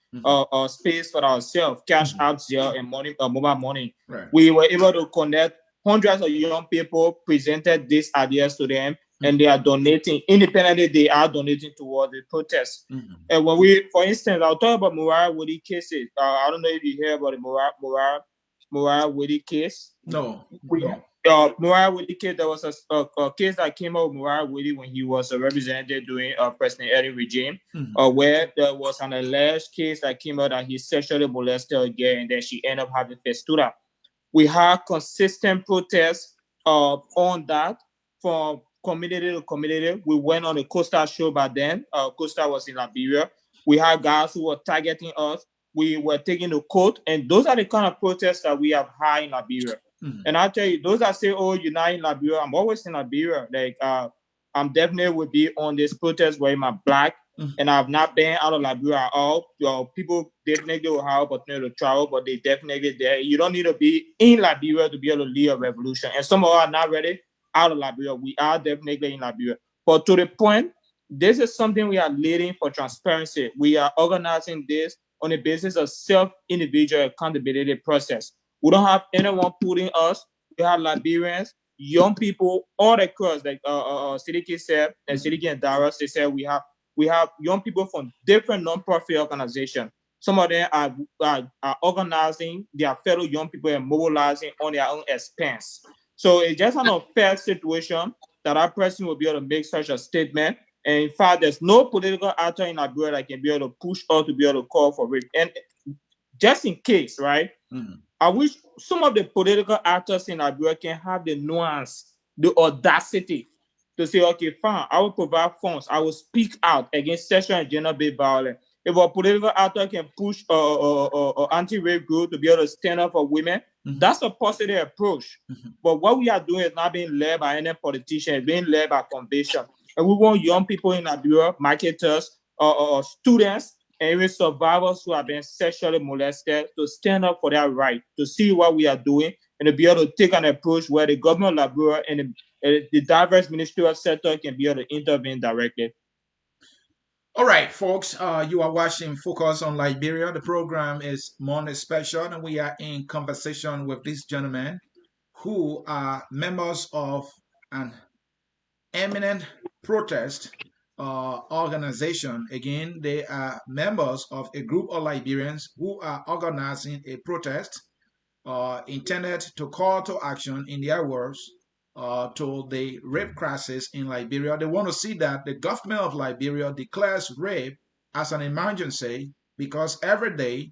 space for ourselves, cash apps here and money, mobile money. Right. We were able to connect hundreds of young people, presented these ideas to them, and they are donating independently. They are donating towards the protest. And when for instance, I'll talk about Mariah Woody cases. I don't know if you hear about the Mariah Woody case. No. Mariah Woody case. There was a case that came out with Mariah Woody when he was a representative during President Eddie regime, where there was an alleged case that came out that he sexually molested a girl, and then she ended up having fistula. We had consistent protests on that from community to community. We went on a Costa show by then. Costa was in Liberia. We had guys who were targeting us. We were taking the court, and those are the kind of protests that we have had in Liberia. And I tell you, those that say, "Oh, you're not in Liberia," I'm always in Liberia. Like, I'm definitely would be on this protest wearing my black, and I've not been out of Liberia at all. People definitely will have opportunity to travel, but they definitely there. You don't need to be in Liberia to be able to lead a revolution. And some of us are not ready out of Liberia. We are definitely in Liberia. But to the point, this is something we are leading for transparency. We are organizing this on the basis of self-individual accountability process. We don't have anyone putting us. We have Liberians, young people all across, like Sidiki said, and Sidiki and Darius, they said we have young people from different non-profit organizations. Some of them are organizing their fellow young people and mobilizing on their own expense. So it's just an unfair situation that our person will be able to make such a statement. And in fact, there's no political actor in Liberia that can be able to push us to be able to call for it. And just in case, right? I wish some of the political actors in Liberia can have the nuance, the audacity to say, okay, fine, I will provide funds. I will speak out against sexual and gender-based violence. If a political actor can push anti-rape group to be able to stand up for women, that's a positive approach. But what we are doing is not being led by any politician, it's being led by conviction. And we want young people in Liberia, marketers, students, and even survivors who have been sexually molested to stand up for their right, to see what we are doing, and to be able to take an approach where the government of Liberia and the diverse ministerial sector can be able to intervene directly. All right, folks, you are watching Focus on Liberia. The program is Monday Special, and we are in conversation with these gentlemen who are members of an Imminent protest organization. Again, they are members of a group of Liberians who are organizing a protest intended to call to action, in their words, to the rape crisis in Liberia. They want to see that the government of Liberia declares rape as an emergency because every day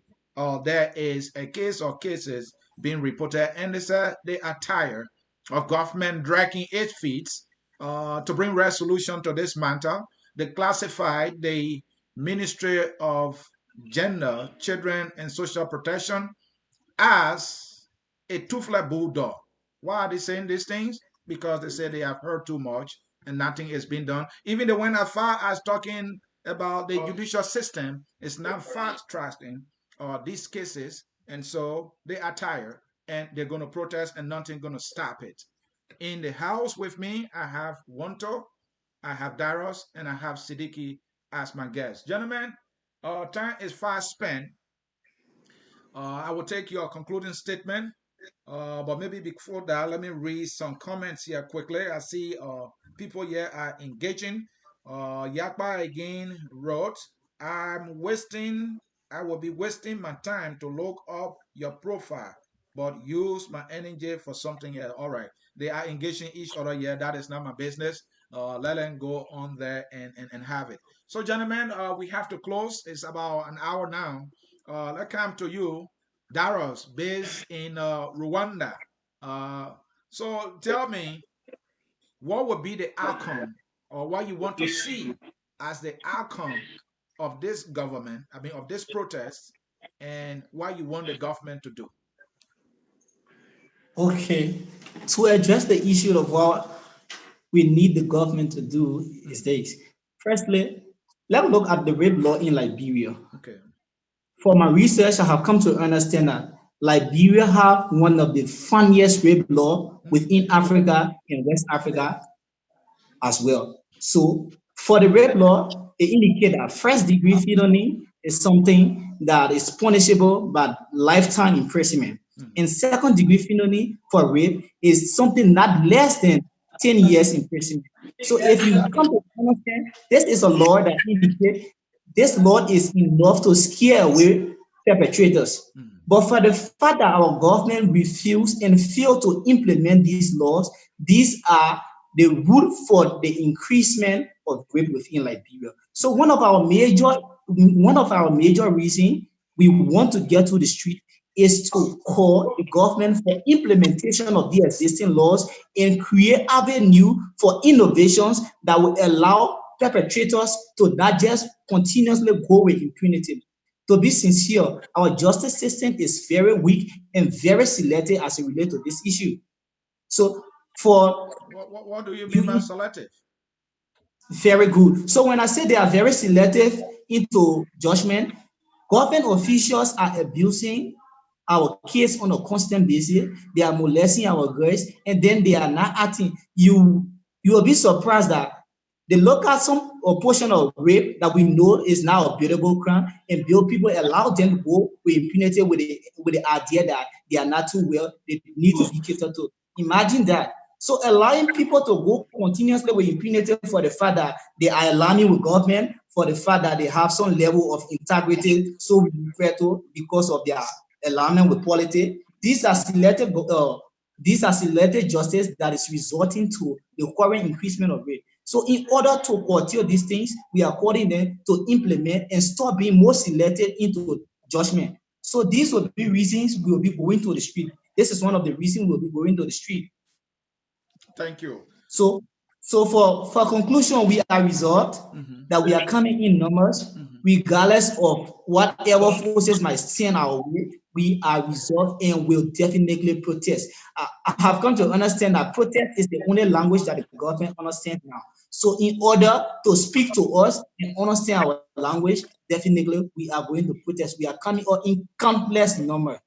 there is a case or cases being reported, and they say they are tired of government dragging its feet to bring resolution to this matter. They classified the Ministry of Gender, Children, and Social Protection as a toothless bulldog. Why are they saying these things? Because they say they have heard too much and nothing is being done. Even they went as far as talking about the judicial system is not fast tracking these cases, and so they are tired and they're going to protest and nothing going to stop it. In the house with me, I have Wantoe, I have Darius, and I have Sidiki as my guests. Gentlemen, time is fast spent. I will take your concluding statement, but maybe before that, let me read some comments here quickly. I see people here are engaging. Yakba again wrote, I will be wasting my time to look up your profile, but use my energy for something else. All right. They are engaging each other here. That is not my business. Let them go on there and have it. So, gentlemen, we have to close. It's about an hour now. Let's come to you, Darius, based in Rwanda. Uh, so tell me, what would be the outcome or what you want to see as the outcome of this government, I mean, of this protest, and what you want the government to do? Okay. To address the issue of what we need the government to do is this. Firstly, let's look at the rape law in Liberia. Okay. For my research, I have come to understand that Liberia have one of the funniest rape law within Africa and West Africa as well. So for the rape law, it indicates that first degree felony is something that is punishable by lifetime imprisonment. And second degree felony for rape is something not less than 10 years imprisonment. So if you come to understand, this is a law that indicates this law is enough to scare away perpetrators. But for the fact that our government refused and failed to implement these laws, these are the root for the increasement of rape within Liberia. So one of our major reasons we want to get to the street is to call the government for implementation of the existing laws and create avenue for innovations that will allow perpetrators to not just continuously go with impunity. To be sincere, our justice system is very weak and very selective as it relates to this issue. So for What do you mean by you, selective? very good. So when I say they are very selective into judgment, government officials are abusing our kids on a constant basis. They are molesting our girls, and then they are not acting. You will be surprised that they look at some portion of rape that we know is now a bearable crime, and bill people allow them to go with impunity with the idea that they are not too well, they need to be catered to. Imagine that. So allowing people to go continuously with impunity for the fact that they are aligning with government, for the fact that they have some level of integrity, so we refer to because of their alignment with politics. These are selected justice that is resulting to the current increasement of rate. So in order to curtail these things, we are calling them to implement and stop being more selected into judgment. So these will be reasons we will be going to the street. This is one of the reasons we'll be going to the street. Thank you. So for conclusion, we are resolved that we are coming in numbers, regardless of whatever forces might stand our way. We are resolved and will definitely protest. I have come to understand that protest is the only language that the government understands now. So in order to speak to us and understand our language, definitely we are going to protest. We are coming out in countless numbers.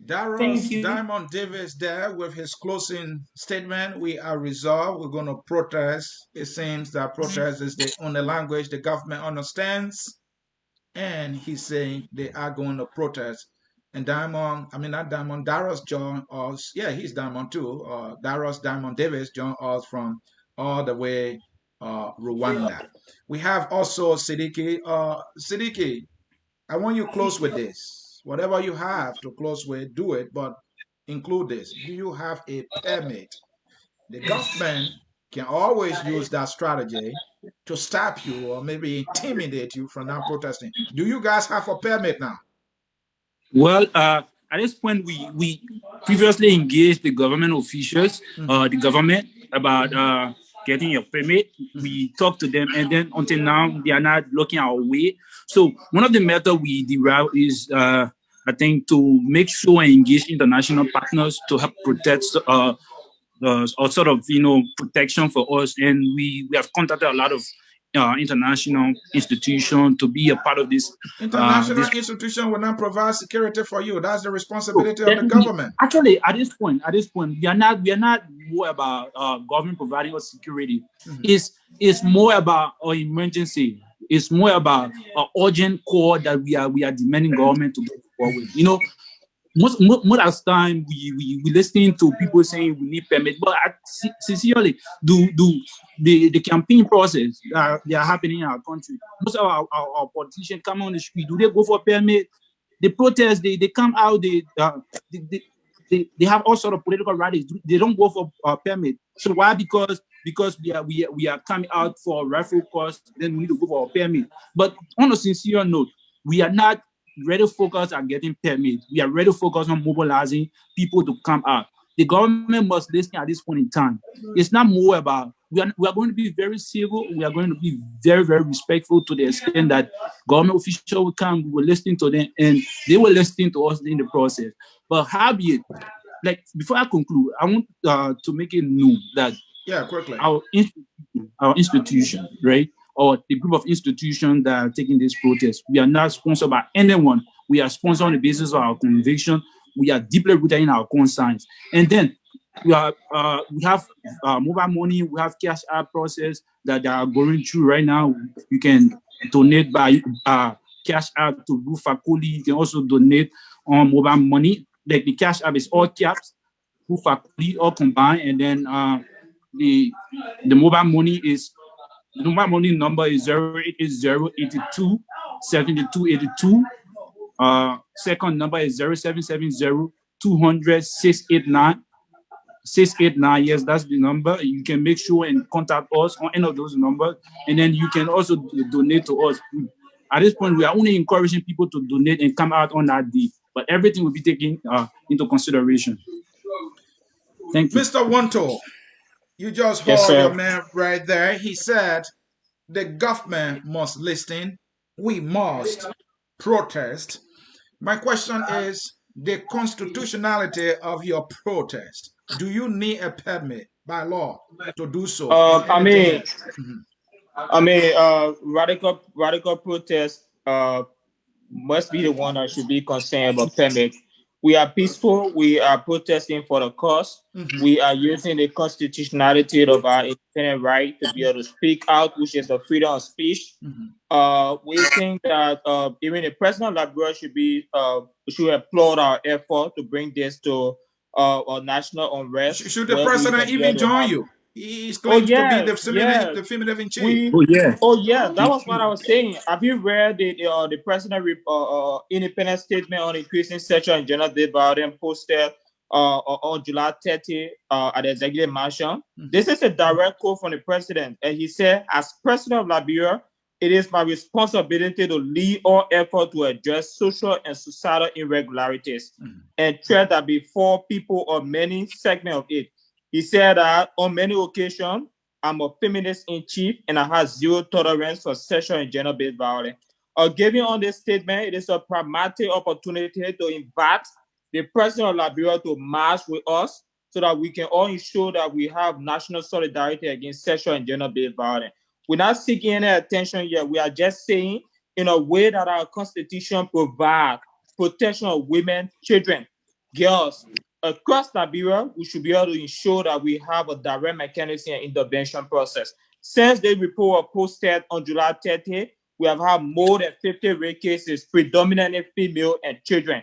Darius Thank you. Diamond Davis there with his closing statement. We are resolved. We're going to protest. It seems that protest is the only language the government understands. And he's saying they are going to protest. And Diamond, I mean, not Diamond, Darius joined us. Yeah, he's Diamond too. Darius Diamond Davis joined us from all the way Rwanda. We have also Sidiki. Sidiki, I want you close with this. Whatever you have to close with, do it, but include this. Do you have a permit The government can always use that strategy to stop you or maybe intimidate you from not protesting. Do you guys have a permit now? Well, at this point, we previously engaged the government officials, Mm-hmm. the government about Mm-hmm. getting your permit. Mm-hmm. We talked to them, and then until now, they are not looking our way. So one of the methods we derive is, I think, to make sure and engage international partners to help protect or sort of protection for us, and we have contacted a lot of international institutions to be a part of International this. institution will not provide security for you. That's the So responsibility of the definitely, government. actually, at this point, we are not more about government providing us security. Mm-hmm. It's more about our emergency. It's more about an urgent call that we are demanding government to go forward. Most of the time we listening to people saying we need permit, but sincerely, do the campaign process that they are happening in our country. Most of our politicians come on the street. Do they go for permit? They protest. They come out. They have all sort of political rallies. They don't go for permit. So why? Because we are coming out for rifle course. Then we need to go for a permit. But on a sincere note, we are not ready to focus on getting permits. We are ready to focus on mobilizing people to come out. The government must listen at this point in time. It's not more about we are going to be very civil. We are going to be very, very respectful to the extent that government officials will come, we will listen to them, and they will listen to us in the process. But howbeit, like before I conclude, I want to make it known that Yeah, quickly. our institution, right, or the group of institutions that are taking this protest, we are not sponsored by anyone. We are sponsored on the basis of our conviction. We are deeply rooted in our conscience, and then we have mobile money, we have cash app process that they are going through right now. You can donate by cash app to Bufakoli. You can also donate on mobile money. Like the cash app is all caps, Bufakoli all combined, and then the the mobile money is the mobile money number is 0880 82 72 82. Second number is 0770 200 689. Yes, that's the number. You can make sure and contact us on any of those numbers, and then you can also donate to us. At this point, we are only encouraging people to donate and come out on that day, but everything will be taken into consideration. Thank you. Mr. Wantoe, you just Yes, heard your sir. man right there. He said the government must listen. We must protest. My question is the constitutionality of your protest. Do you need a permit by law to do so in Uh, I anything mean, else? Mhm. radical protest must be the one that should be concerned about permit. We are peaceful. We are protesting for the cause. Mhm. We are using the constitutionality of our independent right to be able to speak out, which is the freedom of speech. Mhm. We think that even the president of Liberia should applaud our effort to bring this to a national unrest Should the where we president can be even able to join have. you? He's Oh claimed to be yeah, the yeah. definitive in chief. We Oh yeah. Oh yeah, that was what I was saying. Have you read the president independent statement on increasing sexual and gender based violence posted on July 30 at the executive mansion? Mhm. This is a direct quote from the president, and he said, "As president of Liberia, it is my responsibility to lead all effort to address social and societal irregularities Mhm. and threats that befall people or many segments of it." He said that on many occasions I'm a feminist in chief and I have zero tolerance for sexual and gender based violence. Giving on this statement, it is a pragmatic opportunity to invite the president of Liberia to march with us so that we can all ensure that we have national solidarity against sexual and gender based violence. We're not seeking any attention yet. We are just saying, in a way that our constitution provides protection of women, children, girls, across Liberia, we should be able to ensure that we have a direct mechanism and intervention process. Since the report was posted on July 30th, we have had more than 50 rape cases, predominantly female and children.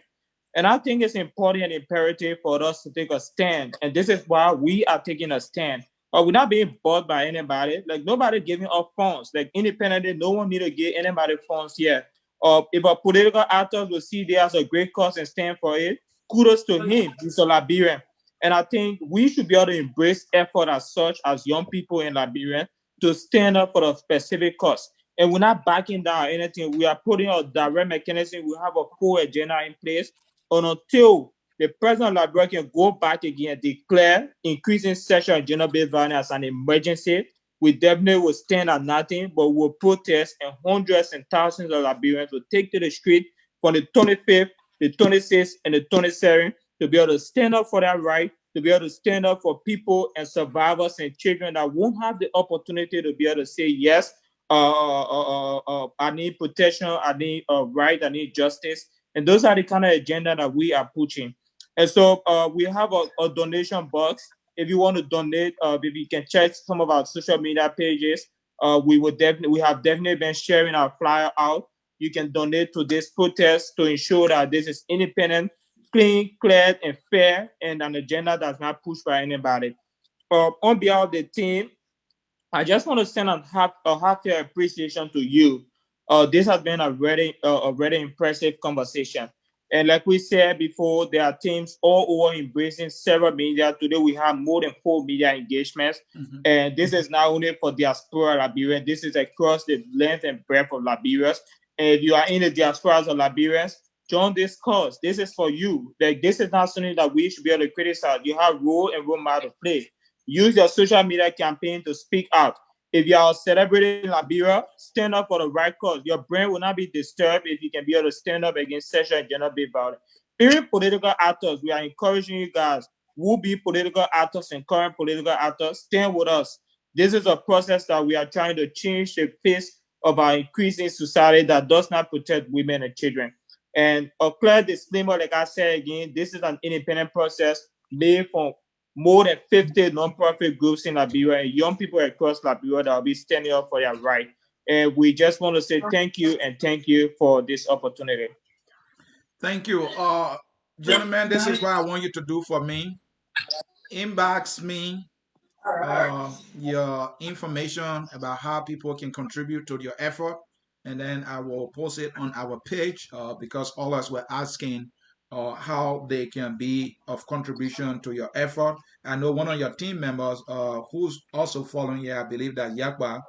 And I think it's important and imperative for us to take a stand. And this is why we are taking a stand. We're not being bought by anybody. Like nobody giving up funds. Like independently, no one need to give anybody funds yet. If a political actors will see there as a great cause and stand for it, kudos to him. He's a Liberian. And I think we should be able to embrace effort as such as young people in Liberia to stand up for a specific cause. And we're not backing down or anything. We are putting a direct mechanism. We have a core agenda in place. And until the president of Liberia can go back again and declare increasing sexual and gender-based violence as an emergency, we definitely will stand at nothing, but we'll protest, and hundreds and thousands of Liberians will take to the street from the 25th, the 26th, and the 27th to be able to stand up for that right, to be able to stand up for people and survivors and children that won't have the opportunity to be able to say, yes, I need protection, I need right, I need justice. And those are the kind of agenda that we are pushing. And so we have a donation box. If you want to donate, maybe you can check some of our social media pages. We have definitely been sharing our flyer out. You can donate to this protest to ensure that this is independent, clean, clear, and fair, and an agenda that's not pushed by anybody. On behalf of the team, I just want to send a heartfelt appreciation to you. This has been a very impressive conversation. And like we said before, there are teams all over embracing several media. Today we have more than 4 media engagements. Mm-hmm. And this is not only for diaspora Liberians, this is across the length and breadth of Liberia. And if you are in the diasporas of Liberians, join this cause. This is for you. Like, this is not something that we should be able to criticize. You have role and role model to play. Use your social media campaign to speak out. If you are a celebrity in Liberia, stand up for the right cause. Your brain will not be disturbed if you can be able to stand up against sexual and gender-based violence. Even political actors, we are encouraging you guys who be political actors and current political actors, stand with us. This is a process that we are trying to change the face of our increasing society that does not protect women and children. And a clear disclaimer, like I said again, this is an independent process made from more than 50 nonprofit groups in Liberia and young people across Liberia that will be standing up for their right. And we just want to say thank you for this opportunity. Thank you. Gentlemen, this is what I want you to do for me. Inbox me your information about how people can contribute to your effort, and then I will post it on our page because all of us were asking how they can be of contribution to your effort. I know one of your team members who's also following you, I believe that Yakba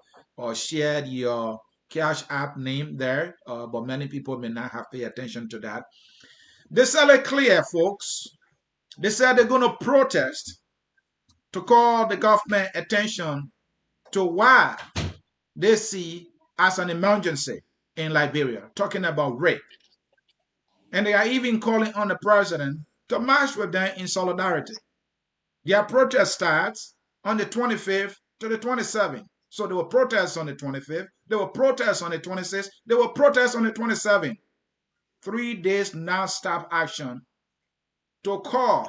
shared your Cash App name there, but many people may not have paid attention to that. They said it clear, folks. They said they're going to protest to call the government attention to why they see as an emergency in Liberia, talking about rape. And they are even calling on the president to march with them in solidarity. Their protest starts on the 25th to the 27th. So there were protests on the 25th, there were protests on the 26th, there were protests on the 27th. 3 days non-stop action to call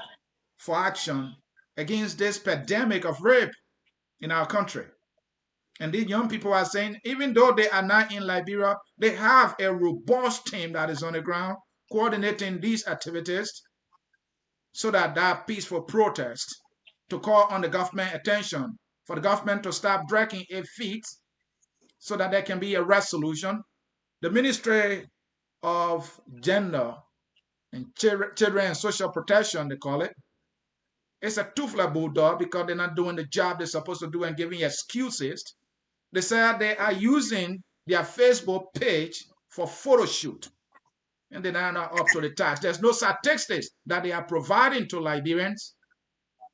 for action against this pandemic of rape in our country. And these young people are saying, even though they are not in Liberia, they have a robust team that is on the ground coordinating these activities so that peaceful protest to call on the government attention for the government to stop dragging its feet so that there can be a resolution. The Ministry of Gender and Children and Social Protection, they call it, it's a two-flat bulldog because they're not doing the job they're supposed to do and giving excuses. They said they are using their Facebook page for photo shoot, and they are not up to the task. There's no statistics that they are providing to Liberians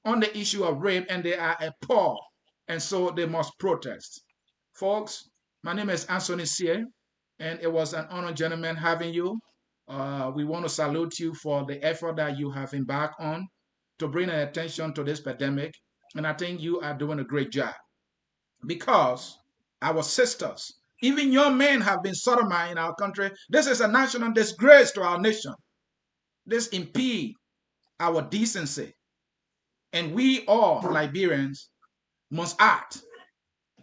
on the issue of rape, and they are appalled, and so they must protest. Folks, my name is Anthony Sear, and it was an honor, gentlemen, having you. We want to salute you for the effort that you have embarked on to bring attention to this pandemic, and I think you are doing a great job because our sisters, even young men, have been sodomized in our country. This is a national disgrace to our nation. This impedes our decency. And we all, Liberians, must act.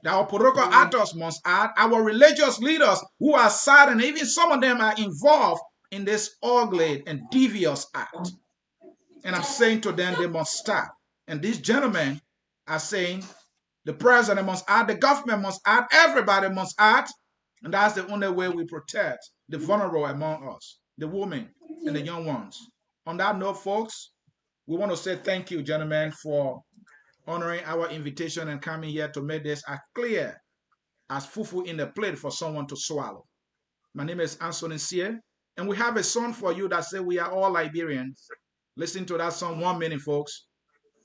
Our political actors must act. Our religious leaders who are sad, and even some of them are involved in this ugly and devious act. And I'm saying to them, they must stop. And these gentlemen are saying the president must act, the government must act, everybody must act. And that's the only way we protect the vulnerable among us, the women and the young ones. On that note, folks, We want to say thank you, gentlemen, for honoring our invitation and coming here to make this as clear as fufu in the plate for someone to swallow. My name is Anthony Sear, and we have a song for you that says we are all Liberians. Listen to that song 1 minute, folks.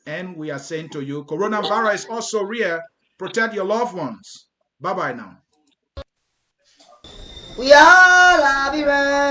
And we are saying to you, coronavirus is also real. Protect your loved ones. Bye-bye now. We are Liberians.